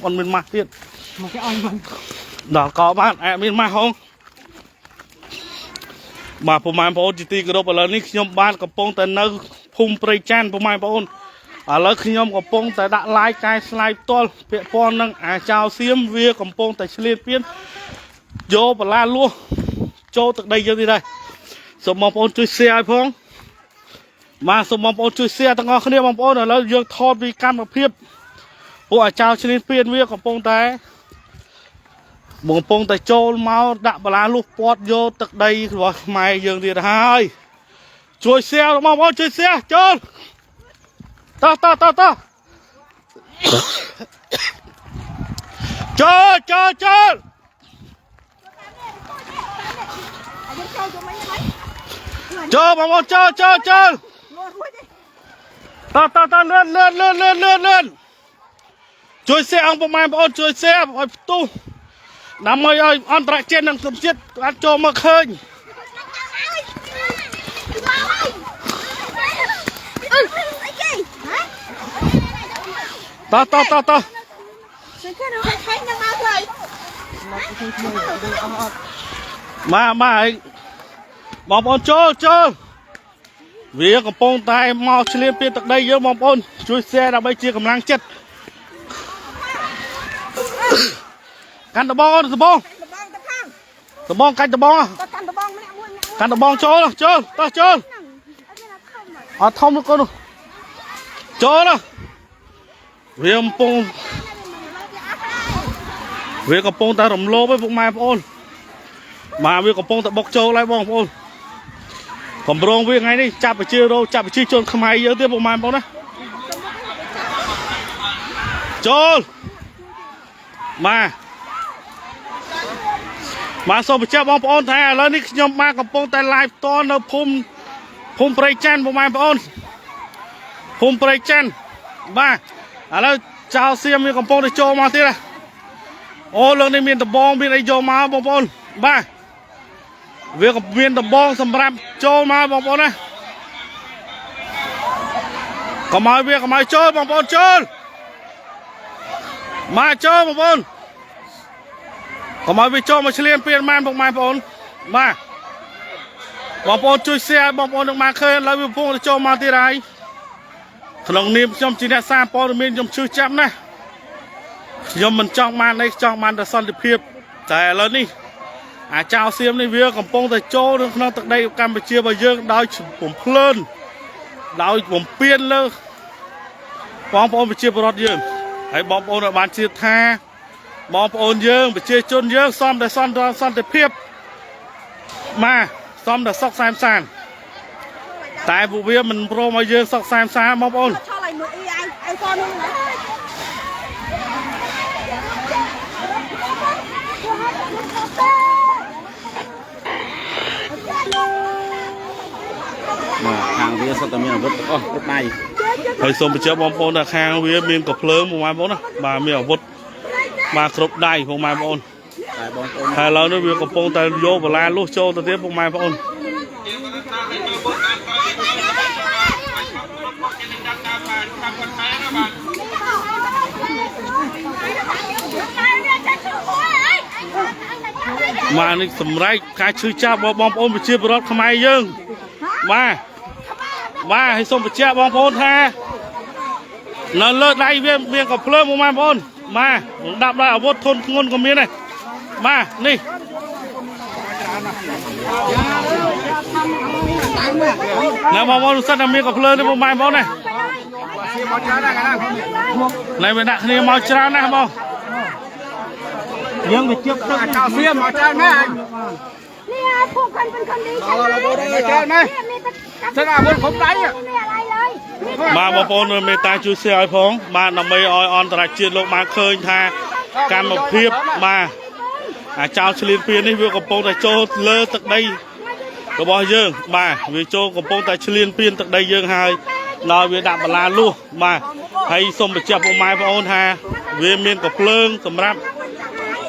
còn mình mặcទៀត មកគេអញវិញ ដល់កបានមានម៉ាស់ហងបាទពុកម៉ែបងប្អូនជាទីគោរពឥឡូវនេះខ្ញុំបានកំពុងតែនៅភូមិព្រៃច័ន្ទពុកម៉ែបងប្អូនឥឡូវខ្ញុំកំពុងតែដាក់ឡាយកាយស្លាយផ្ទាល់ពាក់ព័ន្ធនឹងអាចោសៀមវាកំពុងតែឆ្លៀតពៀនយកបន្លាលួសចូលទឹកដីយើងនេះដែរសូមបងប្អូនជួយ share ឲ្យផងបាទសូមបងប្អូនជួយ share ទាំងអស់គ្នាបងប្អូនឥឡូវយើងថតពីកម្មភាពពួកអាចោឆ្លៀតពៀនវាកំពុងតែចូលមកដាក់បន្លាលួសពាត់យកទឹកដីរបស់ខ្មែរយើងទៀតហើយជួយ share បងប្អូនជួយ share ចូលតោះចូលបងប្អូនចូលតោះលឿនជួយ share អង្គបងប្អូនជួយ share ឲ្យផ្ទុះដើម្បីឲ្យអន្តរជាតិនិងសង្គមជាតិអាចចូលមកឃើញតោះមកបងប្អូនចូលវាកំពុងតែមកឆ្លៀនពីទឹកដីយើងបងប្អូនជួយ share ដើម្បីជាកម្លាំងចិត្តកាន់ដបងអូនដបងកាច់ដបងកាន់ដបងចូលតោះចូលអត់ធំនោះកូនចូលវាកំពុងតែរំលោភឯពុកម៉ែបងប្អូនបាទវាកំពុងតែបុកចូលហើយបងប្អូនកម្រងវាថ្ងៃនេះចាប់ប្រជាជនខ្មែរយើងទៀតពុកម៉ែបងប្អូនណាចូលមកសូមបញ្ជាក់បងប្អូនថាឥឡូវនេះខ្ញុំបានកំពុងតែ live ផ្ទាល់នៅភូមិព្រៃច័ន្ទបងប្អូនភូមិព្រៃច័ន្ទបាទឥឡូវចៅសៀមវាកំពុងតែចូលមកទៀតណាអូលើកនេះមានដំបងមានអីយកមកបងប្អូនបាទវាក៏មានដំបងសម្រាប់ចូលមកបងប្អូនណាកុំឲ្យចូលបងប្អូនចូលមកចូលបងប្អូនកុំឲ្យវាចូលមកឆ្លៀនពៀនបានពុកម៉ែបងប្អូនបាទបងប្អូនជួយ share បងប្អូននឹងមកឃើញឥឡូវវាកំពុងតែចូលមកទៀតហើយក្នុងនាមខ្ញុំជាអ្នកសារព័ត៌មានខ្ញុំឈឺចាប់ណាស់ខ្ញុំមិនចង់បានអីចង់បានតែសន្តិភាពតែឥឡូវនេះអាចោសៀមនេះវាកំពុងតែចូលក្នុងទឹកដីកម្ពុជារបស់យើងដោយបំភ្លើនដោយបំពេញលើបងប្អូនប្រជាពលរដ្ឋយើងហើយបងប្អូនបានជឿថាបងប្អូនយើងប្រជាជនយើងសមតែសន្តិភាពមកសមតែសុខសែនសានតែពួកវាមិនព្រមឲ្យយើងសុខសែនសានបងប្អូនខាងវាសុទ្ធតែមានអាវុធទាំងអស់រត់ដៃហើយសូមបញ្ជាក់បងប្អូនថាខាងវាមានកំភ្លើងបងប្អូនណាបាទមានអាវុធបាទគ្រប់ដៃបងប្អូនហើយឥឡូវនេះវាកំពុងតែយកបន្លាលុះចូលទៅទៀតបងប្អូនមកនេះសម្រេចការឈឺចាប់បងប្អូនប្រជាពលរដ្ឋខ្មែរយើងបាទហើយសូមបញ្ជាក់បងប្អូនថានៅលើដៃវាមានកំភ្លើងបងប្អូនបាទដាក់ដោយអាវុធធនធ្ងន់ក៏មានដែរបាទនេះណាបងប្អូនសិតតែមានកំភ្លើងនេះបងប្អូនណាណែវាដាក់គ្នាមកច្រើនណាស់បងយើងវាជិបទឹកកៅសៀមមកច្រើនណាស់នេះពួកគាត់เป็นคนดีច្រើនណាស់សិនអាវុធគ្រប់ដៃបាទបងប្អូនមេត្តាជួយ share ឲ្យផងបាទដើម្បីឲ្យអន្តរជាតិលោកបានឃើញថាកម្មភាពបាទអាចោឆ្លៀនពៀននេះវាកំពុងតែចូលលើទឹកដីរបស់យើងបាទវាចូលកំពុងតែឆ្លៀនពៀនទឹកដីយើងហើយដល់វាដាក់បន្លាលួសបាទហើយសូមបញ្ជាក់ពុកម៉ែបងប្អូនថាវាមានកំភ្លើងសម្រាប់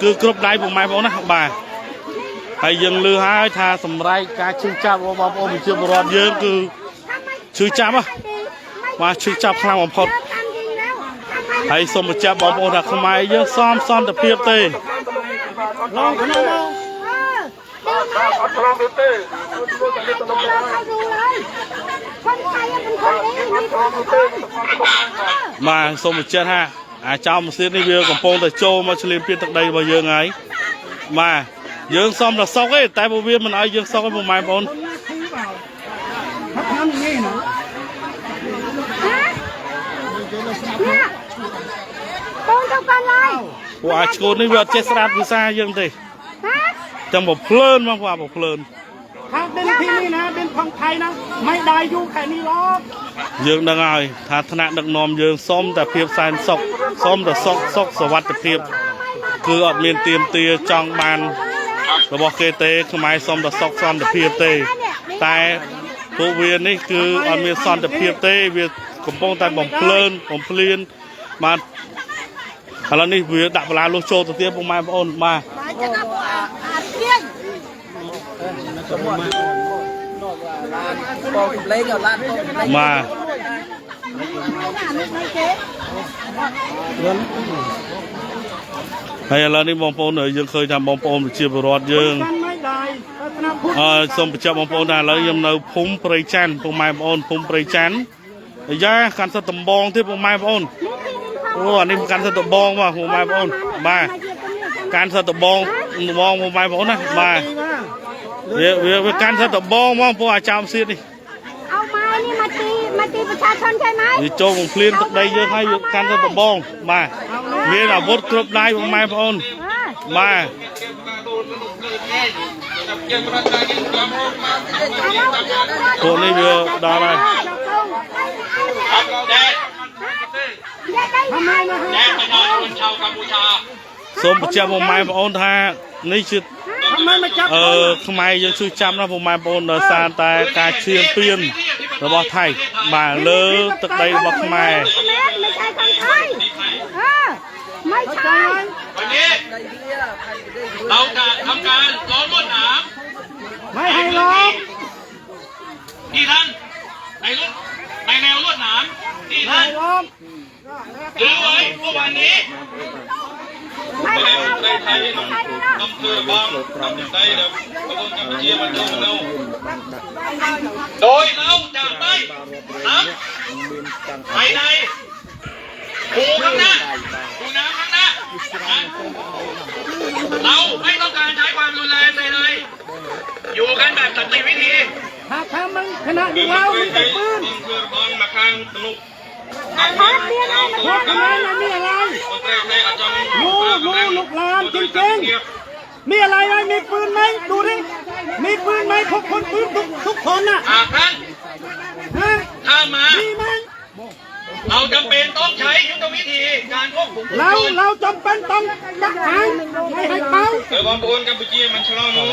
គឺគ្រប់ដៃពុកម៉ែបងប្អូនណាបាទហើយយើងលឺហើយថាសម្រេចការឈឺចាប់របស់បងប្អូនប្រជាពលរដ្ឋយើងគឺឈឺចាប់បាទឈឺចាប់ខ្លាំងបំផុត ហើយសូមបញ្ជាក់បងប្អូនថាខ្មែរយើងសមសន្តិភាពទេឡងក្នុងមកអត់ឆ្លងទេជួយតែទៅដល់ហើយយូរហើយคนไทยเป็นคนดีนี่បាទសូមបញ្ជាក់ថាអាចោមម៉ាស៊ីននេះវាកំពុងតែចូលមកឆ្លៀនពៀនទឹកដីរបស់យើងហើយបាទយើងសមតែសុកទេតែពួកវាមិនឲ្យយើងសុកទេបងប្អូនថានេះណាបងទៅកាន់ឡើយពួកអាឈ្កូននេះវាអត់ចេះស្ដាប់ភាសាយើងទេចាំបើភ្លើនមកពួកបើភ្លើនថាดินที่นี่นะดินของไทยนะไม่ได้อยู่แค่นี้หรอกយើងដឹងហើយថាឋានៈដឹកនាំយើងសុំតែភាពសែនសុខសុំតែសុខសวัสดิភាពគឺអត់មានទៀមទាចង់បានរបស់គេទេខ្មែរសុំតែសុខសន្តិភាពទេតែពួកវានេះគឺអត់មានសន្តិភាពទេវាកំពុងតែបំភ្លើនបំភ្លៀនបាទឥឡូវនេះវាដាក់បលាលុះចូលទៅទៀតពុកម៉ែបងប្អូនបាទបាទហើយឥឡូវនេះបងប្អូនយើងឃើញថាបងប្អូនប្រជាពលរដ្ឋយើងសូមបញ្ជាក់បងប្អូនថាឥឡូវខ្ញុំនៅភូមិព្រៃច័ន្ទពុកម៉ែបងប្អូនភូមិព្រៃច័ន្ទយ៉ាកាន់សិតដំបងទៀតពុកម៉ែបងប្អូនអូអានេះកាន់សិតដំបងបាទពុកម៉ែបងប្អូនបាទកាន់សិតដំបងពុកម៉ែបងប្អូនណាបាទវាកាន់សិតដំបងមកពួកអាចោមសៀតនេះเอาไม้นี่มาตีประชาชนใช่ไหมវាចូលបំភ្លៀនទឹកដីយើងហើយវាកាន់សិតដំបងបាទមានអាវុធគ្រប់ដៃពុកម៉ែបងប្អូនបាទពួកនេះវាដល់ហើយសូមបញ្ជាក់ពុកម៉ែបងប្អូនថានេះជាខ្មែរយើងជួយចាំណាពុកម៉ែបងប្អូនដោយសារតែការឈៀនពៀនរបស់ថៃបាទលើទឹកដីរបស់ខ្មែរไม่ใช่วันนี้เราจะทำการล้อมลวดหนามไม่ให้ล้อมที่ท่านในแนวลวดหนามที่ท่านหรือไว้เมื่อวานนี้ในไทยอำเภอบางอำเภอไทยเดี๋ยวกระบวนการเชียร์มันดูเราโดยเราจะไม่น้ำภายในคูข้างหน้าคูน้ำข้างหน้าเราไม่ต้องการใช้ความรุนแรงเลยอยู่กันแบบสันติวิธีถ้ามันขณะนี้เรามีแต่ปืนบอลมาข้างสนุกครับเนี่ยนะพวกทำไมมันมีอะไรลูกหลานจริงๆมีอะไรไหมมีปืนไหมดูดิมีปืนไหมพกคนปืนทุกคนน่ะท่านถ้ามาเราจำเป็นต้องใช้ยุทธวิธีการควบคุมเราจำเป็นต้องจับหางไม่ให้เขาบอลบอลกัมพูชีมันชะลอมือ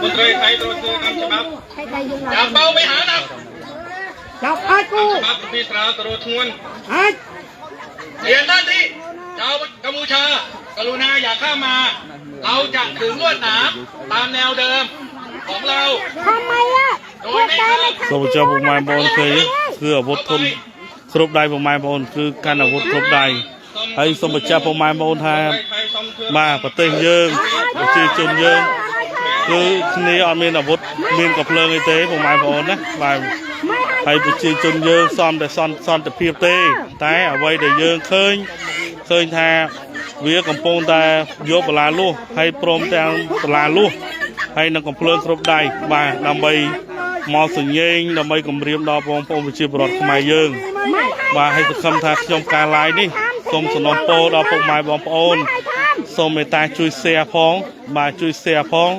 มนตรีไทยตัวเสือกันฉบับจับเป้าไปหาหนักจับไอ้กูฉบับพิศราตรวจทวนไอ้เรียนท่านที่ชาวกัมพูชากรุณาอย่าข้ามมาเราจะถึงลวดหนามตามแนวเดิมของเราทำไมล่ะโดยไม่ข้ามសូមចាប់ពុកម៉ែបងប្អូនគឺអាវុធធំគ្រប់ដៃពុកម៉ែបងប្អូនគឺកាន់អាវុធគ្រប់ដៃហើយសូមបញ្ជាក់ពុកម៉ែបងប្អូនថាបាទប្រទេសយើងប្រជាជនយើងគឺគ្នាអត់មានអាវុធមានកំភ្លើងអីទេពុកម៉ែបងប្អូនណាបាទហើយប្រជាជនយើងសមតែសន្តិភាពទេតែអ្វីដែលយើងឃើញថាវាកំពុងតែយកបលាលុះហើយព្រមទាំងបលាលុះហើយនឹងកំភ្លើងគ្រប់ដៃបាទដើម្បីមកសញ្ញេងដើម្បីគម្រាមដល់បងប្អូនប្រជាពលរដ្ឋខ្មែរយើងបាទហើយសង្ឃឹមថាខ្ញុំការ live នេះសូមសំណូមពរដល់ពុកម៉ែបងប្អូនសូមមេត្តាជួយ share ផងបាទជួយ share ផង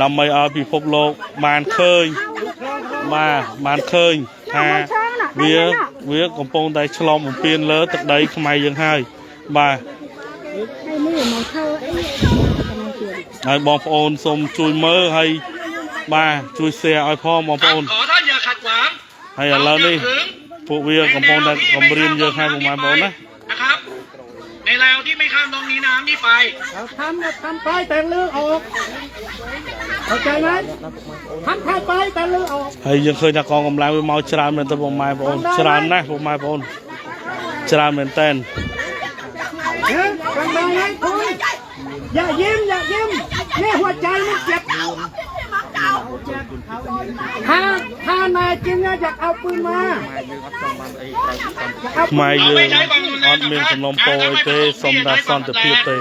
ដើម្បីឲ្យពិភពលោកបានឃើញបានឃើញថាវាកំពុងតែឆ្លងបំពេញលើទឹកដីខ្មែរយើងហើយបាទហើយបងប្អូនសូមជួយមើលហើយបាទជួយ share ឲ្យផងបងប្អូនขอท่านอย่าขัดขวางហើយឥឡូវនេះពួកវាកំពុងតែគម្រាមយើងហើយបងប្អូនนะครับในแนวที่ไม่ข้ามตรงนี้น้ำนี่ไปทำไปแต่เลือกออกเข้าใจไหมทำไปแต่เลือกออกហើយយើងឃើញថាកងកម្លាំងវាមកច្រើនមែនតើបងប្អូនច្រើនណាស់បងប្អូន ច្រើនមែនតើ ฟังมาไงคุณอย่ายิ้มนี่หัวใจมันเจ็บถ้านายจริงอยากเอาปืนมา ខ្មែរយើងអត់មានសំណុំពរអីទេសុំតែសន្តិភាពទេ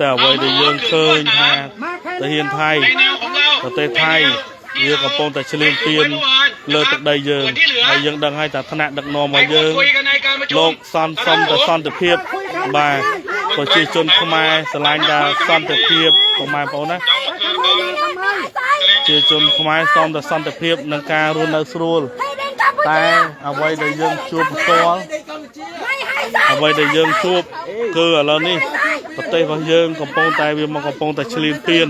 តែអ្វីដែលយើងឃើញថាទាហានថៃប្រទេសថៃវាកំពុងតែឈ្លានពានលើទឹកដីយើងហើយយើងដឹងហើយថាថ្នាក់ដឹកនាំរបស់យើងលោកសុំតែសន្តិភាពបាទប្រជាជនខ្មែរស្រឡាញ់ដល់សន្តិភាពបងប្អូនណាប្រជាជនខ្មែរសុំតែសន្តិភាពនិងការរស់នៅស្រួលតែអ្វីដែលយើងជួបផ្ទាល់អ្វីដែលយើងជួបគឺឥឡូវនេះប្រទេសរបស់យើងកំពុងតែឈ្លានពាន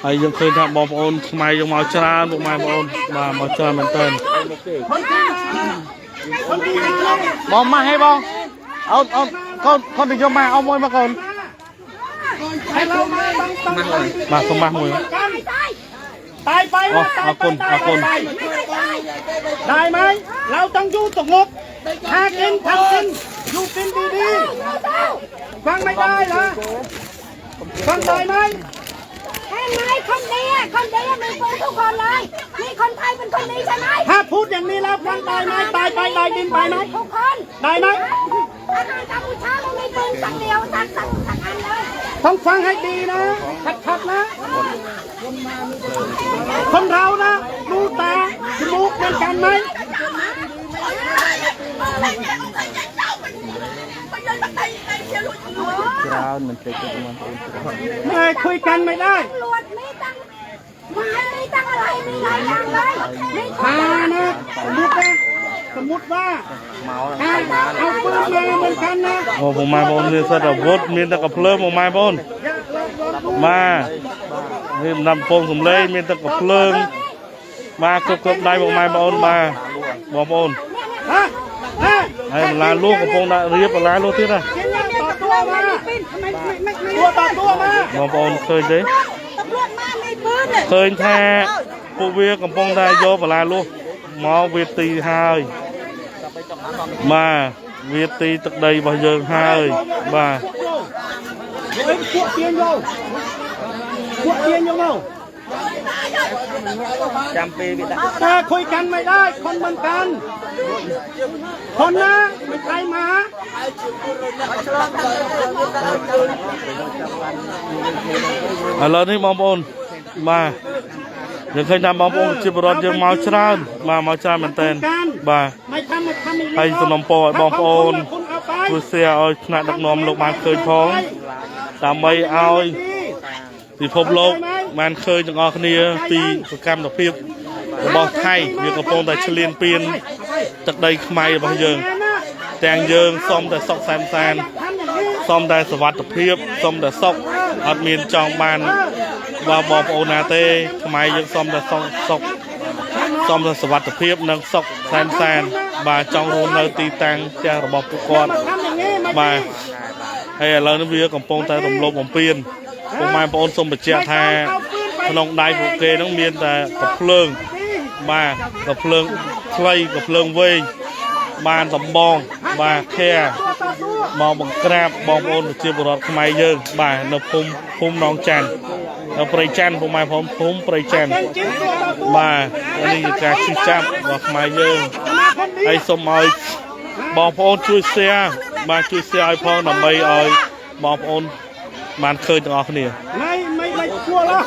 ហើយយើងឃើញថាបងប្អូនខ្មែរយើងមកច្រើនបងប្អូនបាទមកច្រើនមែនតើបងមកហេបងអូនកូនទៅយកមកអោមួយមកកូនបាទសុំមកមួយตายไป អរគុណได้ไหมเราต้องอยู่สงบหากินทำกินอยู่กินดีๆฟังไม่ได้เหรอฟังได้ไหมเห็นไหมคนดีมีปืนทุกคนเลยนี่คนไทยเป็นคนดีใช่ไหมถ้าพูดอย่างนี้แล้วฟังได้ไหมตายไปได้ดินไปไหม ทุกคน ได้ไหมอาหารกัมพูชาไม่มีปืนสักเดียวสักอันเลย ต้องฟังให้ดีนะชัดๆนะคนเรานะดูตาจมูกเหมือนกันไหมไม่คุยกันไม่ได้ตำรวจมีตั้งอะไรมีหลายอย่างเลยนะสมมติว่าเอาปืนมาเหมือนกันนะโอ้ผมมาบนนี่สะดับวุฒิมีแต่กับเพลิงผมมาบนมานี่นำพงสมเลยมีแต่กับเพลิงมาครบได้ผมมาบนมาบอกบนให้ลาลูกกับพงได้เรียบลาลูกที่น่ะตัวต่อตัวมาบอกบนเคยดิเคยแท้พวกเวียกับพงได้โยบลาลูกมอเวทีให้มาเวทีตึกใดบ่เยิงให้มาพวกเตียนโยจำปีบิดาคุยกันไม่ได้คนเหมือนกันคนนะไม่ใครมาแล้วนี่มองบนมายังเคยนำบององจิบรถยังมาชรามาชราเหมือนเต้นบ่าให้สนมปอดบององคุยเสียเอาขนาดดักนอมลงมาเคยท้องตามใบเอาที่พบโลกมันเคยจังออกนี่ปีประกรรมต่อเพียบบอกไทยมีกระโปรงแต่เฉลียนเปลี่ยนจากใดขมายบางเยิงแต่งเยิงซ้อมแต่ซอกแซมซ้อมแต่สวัสดิ์เพียบซ้อมแต่ซอกอัดมีนจองบานว่าบอกโอนาเต้ทำไมยังซ้อมแต่ซอกซ้อมแต่สวัสดิ์เพียบนังซอกแซนมาจองรูนในตีตังจากระบบกอดมาให้เราในวิวกับโปงแต่ลมลมผมเปลี่ยนผมมาปนสมบัติเจ้าแท้ขนมได้ผูกเกน้องเมียนแต่กับเพลิงมากับเพลิงใครกับเพลิงเว้ยมาสำบองมาแค่มองบังกราบบองโอนเจียบรอดขมายเยิงบ่ายนพุ่มน้องจันเราไปจันผมมาพร้อมพุ่มไปจันมาอันนี้การชี้จับว่าขมายเยิงให้สมอยบองโอนช่วยเสียมาช่วยเสียไอ้พ่อหน่อไม่ไอ้บองโอนมันเคยจังออกนี่ไม่กลัวหรอก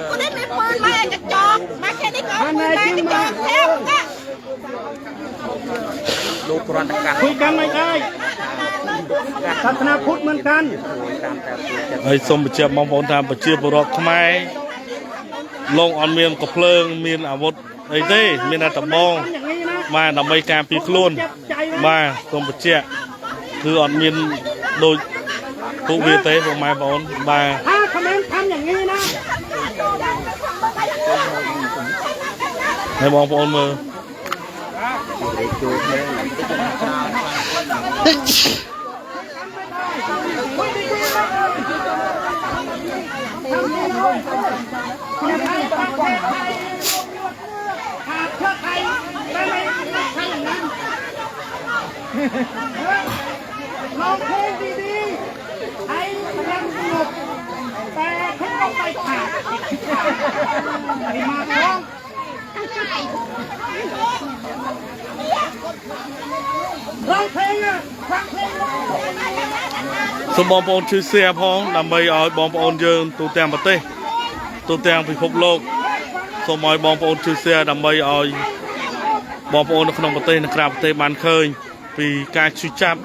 กูได้ไม่ปืนมาจะจองมาแค่นี้ก็ปืนมาจะจองแล้วลูกกรอนกันคุยกันไม่ได้ศาสนาพุทธเหมือนกันไอ้สมบัติเจ้ามองผลทางปัจเจกบุรุษทำไมลงอ่อนเมียนกับเพลิงเมียนอาวุธไอ้เต้เมียนตะบองมาทำไมการปีคลุนมาสมบัติเจ้าคืออ่อนเมียนโดยผู้วิเต้ของไม้บอลมาถ้าคอมเมนต์ทำอย่างนี้นะให้มองบอลมือ ขาดเพื่อใครได้ไหมทำอย่างนั้นร้องเพลงดีๆให้พลังสงบแต่คุณต้องไปขาดไปมาร้องร้องเพลงอ่ะฟังเพลง សូមបងប្អូនជួយ share ផងដើម្បីឲ្យបងប្អូនយើងទូទាំងប្រទេសទូទាំងពិភពលោកសូមឲ្យបងប្អូនជួយ share ដើម្បីឲ្យបងប្អូននៅក្នុងប្រទេសនិងក្រៅប្រទេសបានឃើញពីការជួយចាប់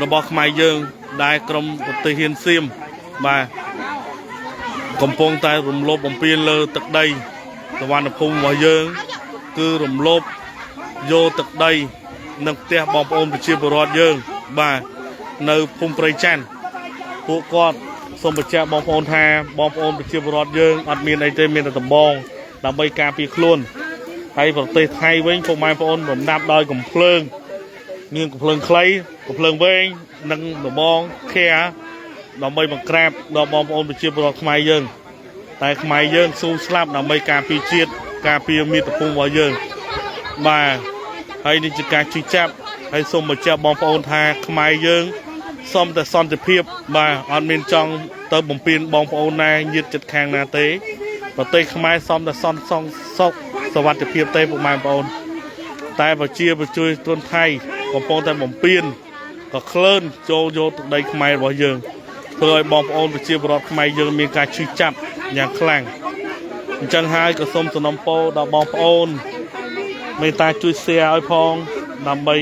របស់ខ្មែរយើងដែលក្រុមប្រទេសហ៊ានសៀមបាទកំពុងតែរំលោភបំពានលើទឹកដីសវណ្ណភូមិរបស់យើងគឺរំលោភយកទឹកដីនិងផ្ទះបងប្អូនប្រជាពលរដ្ឋយើងបាទនៅភូមិព្រៃច័ន្ទពួកគាត់សូមបញ្ជាក់បងប្អូនថាបងប្អូនប្រជាពលរដ្ឋយើងអត់មានអីទេមានតែដំបងដើម្បីការពារខ្លួនហើយប្រទេសថៃវិញពុកម៉ែបងប្អូនរំដាប់ដោយកំភ្លើងមានកំភ្លើងខ្លីកំភ្លើងវែងនិងដំបងខែដើម្បីបង្ក្រាបដល់បងប្អូនប្រជាពលរដ្ឋខ្មែរយើងតែខ្មែរយើងស៊ូស្លាប់ដើម្បីការពារជាតិការពារមាតុភូមិរបស់យើងបាទហើយនេះជាការជួយចាប់ហើយសូមបញ្ជាក់បងប្អូនថាខ្មែរយើងសូមតែសន្តិភាពបាទអត់មានចង់ទៅបំពេញបងប្អូនណាញាតិចិត្តខាងណាទេប្រទេសខ្មែរសូមតែសន្តិសុខសុវត្ថិភាពទេពុកម៉ែបងប្អូនតែប្រជាជួយទុនថៃកំពុងតែបំពេញក៏ក្លឿនចូលយកទឹកដីខ្មែររបស់យើងធ្វើឲ្យបងប្អូនប្រជាពលរដ្ឋខ្មែរយើងមានការឈឺចាប់យ៉ាងខ្លាំងអញ្ចឹងហើយក៏សូមសំណូមពរដល់បងប្អូនមេត្តាជួយ share ឲ្យផងដើម្បី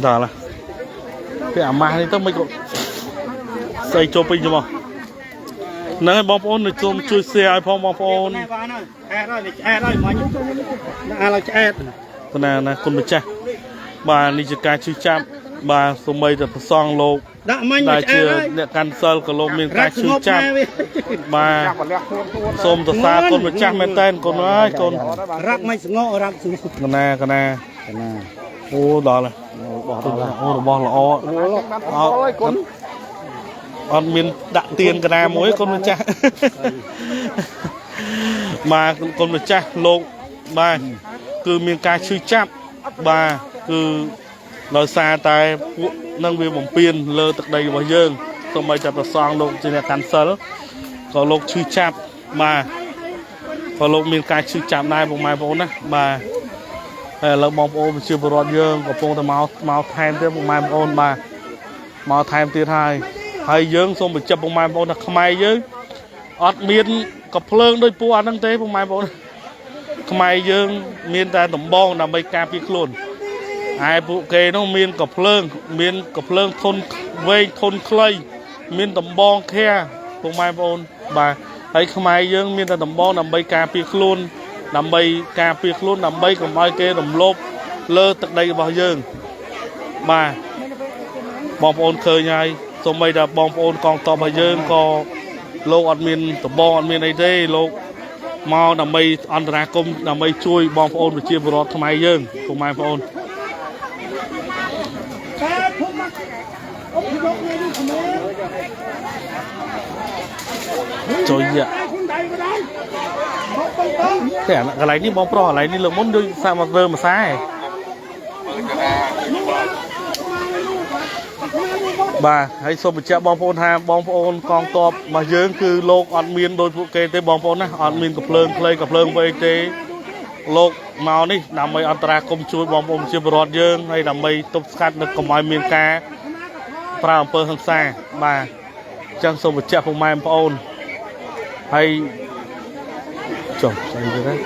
ដល់ឡាពេលអាម៉ាស់នេះទៅមិនក៏ស្អីចូលពេញទៅមកហ្នឹងហើយបងប្អូនសូមជួយ share ឲ្យផងបងប្អូនឆ្អែតហើយមិញអាឡឆ្អែតណាគុណម្ចាស់បាទនេះជាការជួយចាប់បាទសូម្បីតែប្រសងលោកដាក់មិញដែលជាអ្នកកាន់សិលក៏លោកមានការជួយចាប់បាទសូមសរសើរគុណម្ចាស់មែនតើគុណអើយកូនរ៉ាប់មិនស្ងោរ៉ាប់ស្ងោកណាអូដល់ហើយអូរបស់ល្អគុណអត់មានដាក់ទៀនកណាមួយគុណម្ចាស់បាទគុណម្ចាស់លោកបាទគឺមានការឈឺចាប់បាទគឺដោយសារតែពួកនឹងវាបំពេញលើទឹកដីរបស់យើងសូម្បីតែប្រសងលោកជាអ្នកកាន់សិលក៏លោកឈឺចាប់បាទក៏លោកមានការឈឺចាប់ដែរពុកម៉ែបងប្អូនណាបាទហើយឥឡូវបងប្អូនប្រជាពលរដ្ឋយើងកំពុងតែមកថែមទៀតពុកម៉ែបងប្អូនបាទមកថែមទៀតហើយយើងសូមបញ្ជាក់ពុកម៉ែបងប្អូនថាខ្មែរយើងអត់មានកំភ្លើងដូចពួកអាហ្នឹងទេពុកម៉ែបងប្អូនខ្មែរយើងមានតែដំបងដើម្បីការពារខ្លួនហើយពួកគេនោះមានកំភ្លើងធន់វែងធន់ខ្លីមានដំបងខែពុកម៉ែបងប្អូនបាទហើយខ្មែរយើងមានតែដំបងដើម្បីការពារខ្លួនដើម្បីកុំឲ្យគេរំលោភលើទឹកដីរបស់យើងបាទបងប្អូនឃើញហើយសូម្បីតែបងប្អូនកងទ័ពរបស់យើងក៏លោកអត់មានដំបងអត់មានអីទេលោកមកដើម្បីអន្តរាគមន៍ដើម្បីជួយបងប្អូនប្រជាពលរដ្ឋខ្មែរយើងពុកម៉ែបងប្អូនតែភូមិអព្យាក្រនេះខ្មែរជួយយ៉ាតែកន្លែងនេះបងប្រុសកន្លែងនេះលើមុនដូចសាមកធ្វើមួយសាបាទហើយសូមបញ្ជាក់បងប្អូនថាបងប្អូនកងទ័ពរបស់យើងគឺលោកអត់មានដូចពួកគេទេបងប្អូនណាអត់មានកំភ្លើងខ្លីកំភ្លើងវែងទេលោកមកនេះដើម្បីអន្តរាគមន៍ជួយបងប្អូនជាពលរដ្ឋយើងហើយដើម្បីទប់ស្កាត់នៅកុំឲ្យមានការប្រើអំពើហិង្សាបាទអញ្ចឹងសូមបញ្ជាក់ពុកម៉ែបងប្អូនហើយចុះស្អីទៅដែរ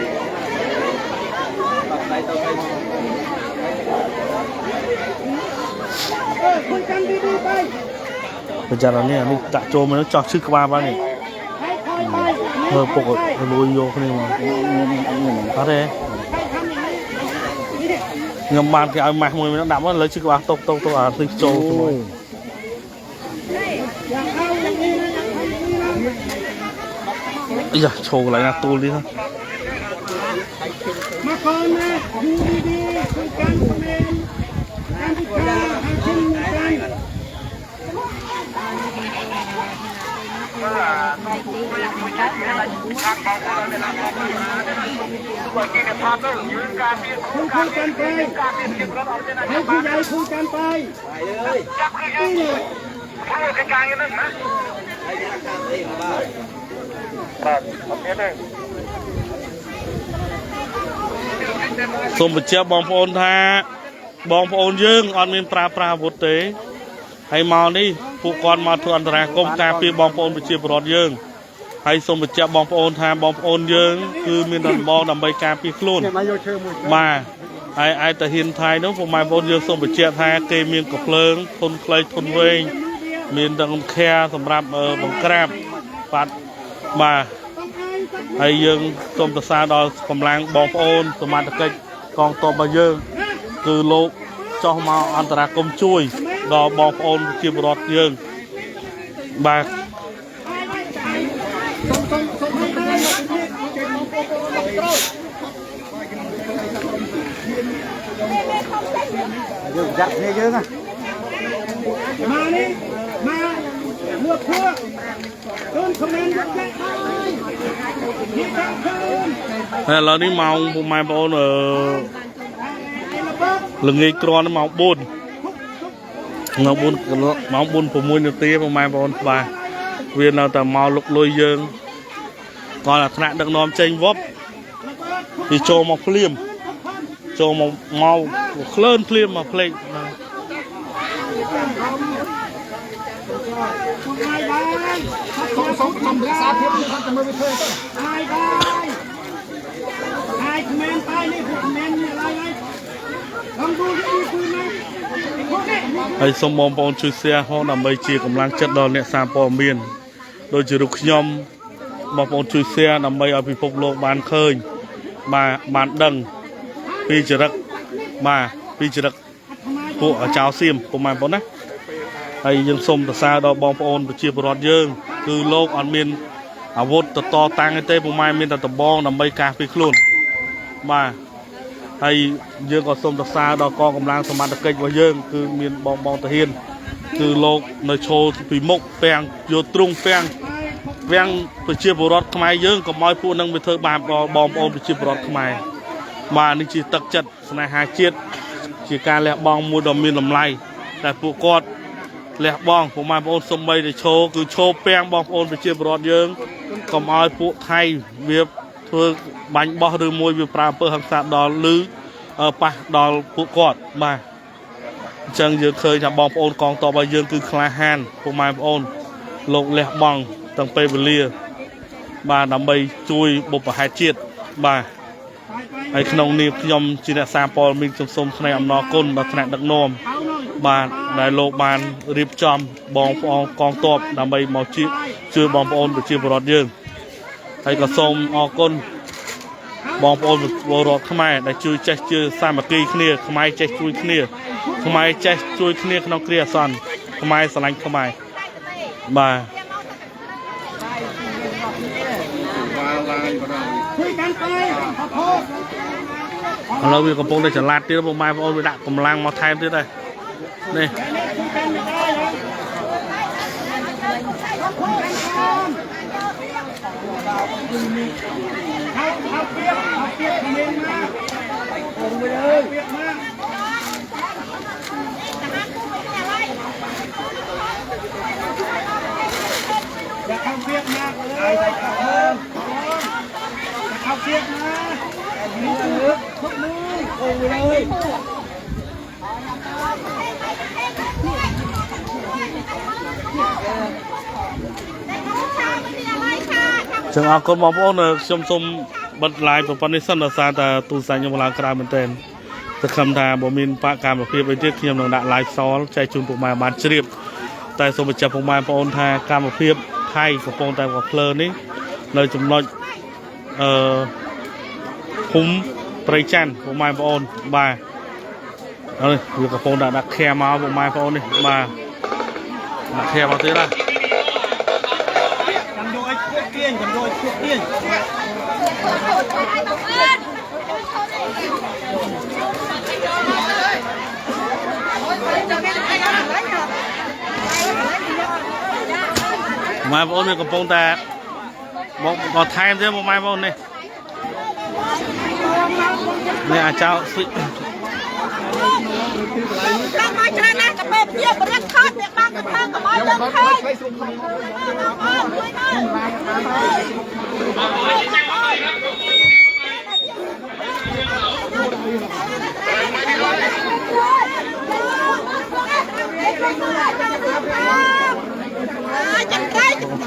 បច្ចារនេះនេះដាក់ចូលមកចោះឈឺក្បាលបាននេះមើលពុកលួយយកគ្នាមកអត់ទេ ngầm bàn cái áo mạc mùi nó đậm á lấy chiếc áo tốc à tinh trâu thôi bây giờ trâu lại là tu đi thôi มาก่อนนะอยู่ดีๆคุยกันเองการพิจารณาให้ชิมกันคุยกันไปให้ผู้ใหญ่คุยกันไปนี่เลย សូមបញ្ជាក់បងប្អូនថាបងប្អូនយើងអត់មានប្រើប្រាស់អាវុធទេហើយមកនេះពួកគាត់មកធ្វើអន្តរាគមន៍ការពារបងប្អូនប្រជាពលរដ្ឋយើងហើយសូមបញ្ជាក់បងប្អូនថាបងប្អូនយើងគឺមានដំបងដើម្បីការពារខ្លួនបាទហើយឯតាហ៊ានថៃនោះពុកម៉ែបងប្អូនយើងសូមបញ្ជាក់ថាគេមានកំភ្លើងធន់ខ្លីធន់វែងមានទាំងខាសម្រាប់បង្ក្រាបបាទបាទហើយយើងសូមសរសើរដល់កម្លាំងបងប្អូនសមត្ថកិច្ចកងទ័ពរបស់យើងគឺលោកចោះមកអន្តរាគមន៍ជួយដល់បងប្អូនប្រជាពលរដ្ឋយើងបាទយើងចាក់គ្នាយើងណាមកនេះមកលួចភួរคืนคอมเมนต์ยังแค่ไหนนี่แค่คืน ឥឡូវនេះម៉ោងពុកម៉ែបងប្អូនល្ងាចក្រនម៉ោង 4 ម៉ោង 4 នាទីពុកម៉ែបងប្អូនបាទវានៅតែមកលុកលុយយើងគាត់អាថ្នាក់ដឹកនាំចេញវប់ពីចូលមកភ្លាមចូលមកក្លឿនភ្លាមមកផ្លេចส่งปรึกษาเพียงท่านจะมือไปเถอะตายคอมเมนต์ตายนี่คือคอมเมนต์อะไรลองดูที่คืนนะហើយសូមបងប្អូនជួយ share ផងដើម្បីជាកម្លាំងចិត្តដល់អ្នកសារព័ត៌មានដូចជារូបខ្ញុំបងប្អូនជួយ share ដើម្បីឲ្យពិភពលោកបានឃើញបានដឹងពីចរិតពួកចៅសៀមពុកម៉ែបងប្អូនណាហើយយើងសូមសរសើរដល់បងប្អូនប្រជាពលរដ្ឋយើងគឺលោកអត់មានអាវុធតតាំងទេពុកម៉ែមានតែដំបងដើម្បីការពារខ្លួនបាទហើយយើងក៏សូមសរសើរដល់កងកម្លាំងសមត្ថកិច្ចរបស់យើងគឺមានបងតាហ៊ានគឺលោកនៅឈរពីមុខពាំងយកទ្រង់ពាំងប្រជាពលរដ្ឋខ្មែរយើងកុំឲ្យពួកនឹងវាធ្វើបាបដល់បងប្អូនប្រជាពលរដ្ឋខ្មែរបាទនេះជាទឹកចិត្តស្នេហាជាតិជាការលះបង់មួយដ៏មានតម្លៃតែពួកគាត់លះបង់ពុកម៉ែបងប្អូនសូម្បីតែឈរគឺឈរពាំងបងប្អូនប្រជាពលរដ្ឋយើងកុំឲ្យពួកថៃវាធ្វើបាញ់បោះឬមួយវាប្រើអំពើហិង្សាដល់ឬប៉ះដល់ពួកគាត់បាទអញ្ចឹងយើងឃើញថាបងប្អូនកងទ័ពរបស់យើងគឺក្លាហានពុកម៉ែបងប្អូនលោកលះបង់ទាំងពេលវេលាបាទដើម្បីជួយបុព្វហេតុជាតិបាទហើយក្នុងនាមខ្ញុំជាអ្នកសារព័ត៌មានខ្ញុំសូមថ្លែងអំណរគុណដល់ថ្នាក់ដឹកនាំបាទដែលលោកបានរៀបចំបងប្អូនកងទ័ពដើម្បីមកជួយបងប្អូនប្រជាពលរដ្ឋយើងហើយក៏សូមអរគុណបងប្អូនពលរដ្ឋខ្មែរដែលជួយចេះជឿសាមគ្គីគ្នាខ្មែរចេះជួយគ្នាខ្មែរចេះជួយគ្នាក្នុងគ្រាអាសន្នខ្មែរស្រឡាញ់ខ្មែរបាទឥឡូវវាកំពុងតែចល័តទៀតបងប្អូនវាដាក់កម្លាំងមកថែមទៀតហើយនេះเอาเปียกคอมเมนต์มาลงไปเลยเปียกมาอย่าเข้าเปียกมากเลยเอาเปียกมาทุกมือโอ้เลยចឹងអរគុណបងប្អូនខ្ញុំសូមបិទ live ប្រព័ន្ធនេះសិនដោយសារតែទូរស័ព្ទខ្ញុំឡើងក្រៅមែនទែនតែខំថាបើមានបកកម្មភាពអីទៀតខ្ញុំនឹងដាក់ live សលចែកជូនពុកម៉ែបានជ្រាបតែសូមបញ្ជាក់ពុកម៉ែបងប្អូនថាកម្មភាពថៃកំពុងតែក៏ភ្លើនេះនៅចំណុចភូមិព្រៃច័ន្ទពុកម៉ែបងប្អូនបាទ เอาเลยอยู่กับโฟนดักแคร์มาผมมาโฟนนี่มาดักแคร์มาซื้อละ cầm đôi thuốc tiên cầm đôi thuốc tiên mà bọn mình còn phong ta bọn còn thay thêm một mai bọn này này à chào chị Các mai chơi nè, cà phê kia mà rất khát, việc mang cái thang của mọi dân thôi.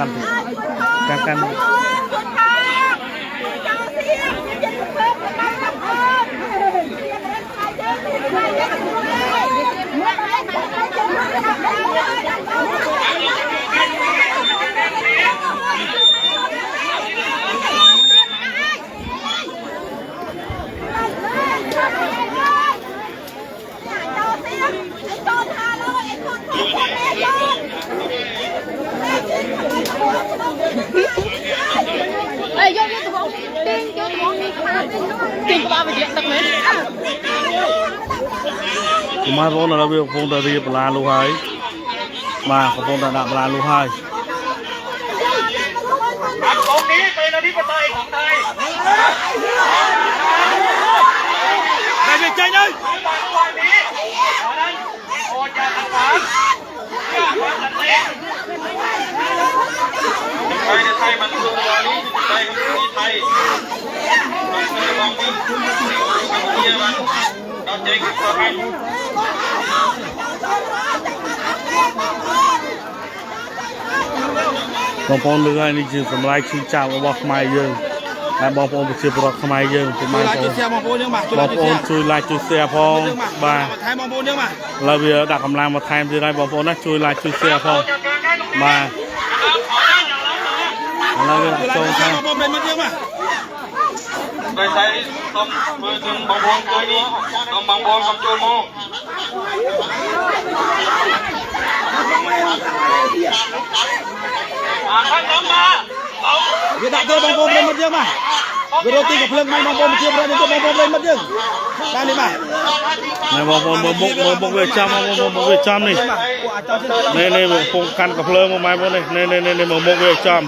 căng Ê, vô tụi bọn đi, vô tụi bọn đi tiền của ba về chuyện đặc biệt. mai bọn là việc phong ta đi là lưu hai mà có phong ta đạp là lưu hai ตรงนี้เป็นอธิปไตยของไทย đây về chơi đây วันนี้เพราะนั้นโปรดอย่าขัดขวางเพื่อความสันติไทยในไทยมันคือตัวนี้ไทยคือไทยมันคือความจริงมันเยี่ยมันเราเจ๊งตัวไทย បងប្អូនលើកហើយនេះជាសម្លាយឈឺចាប់របស់ខ្មែរយើងហើយបងប្អូនប្រជាពលរដ្ឋខ្មែរយើងពុំបានបងប្អូនជួយ like ជួយ share ផងបាទ thay mong muốn nhưng mà ឥឡូវវាដាក់កម្លាំងមកថែមទៀតហើយបងប្អូនណាជួយ like ជួយ share ផងបាទឥឡូវវាដាក់ចូលថា mong muốn lên mất nhưng mà ដោយសារសូមធ្វើถึงបងប្អូនជួយនេះសូមបងប្អូនសូមចូលមកខាងខ្ញុំមកអោ វាដាក់គេបងប្អូនlên mất nhưng mà វារត់ទីកំភ្លើងមិនបងប្អូនជាប្រទេសបងប្អូនlên mất nhưng បាននេះបាទ ណែបងប្អូនមើលមុខវាចាំមកមុខវាចាំនេះនេះបងប្អូនកាន់កំភ្លើងមកម៉ែបងនេះនេះមើលមុខវាចាំ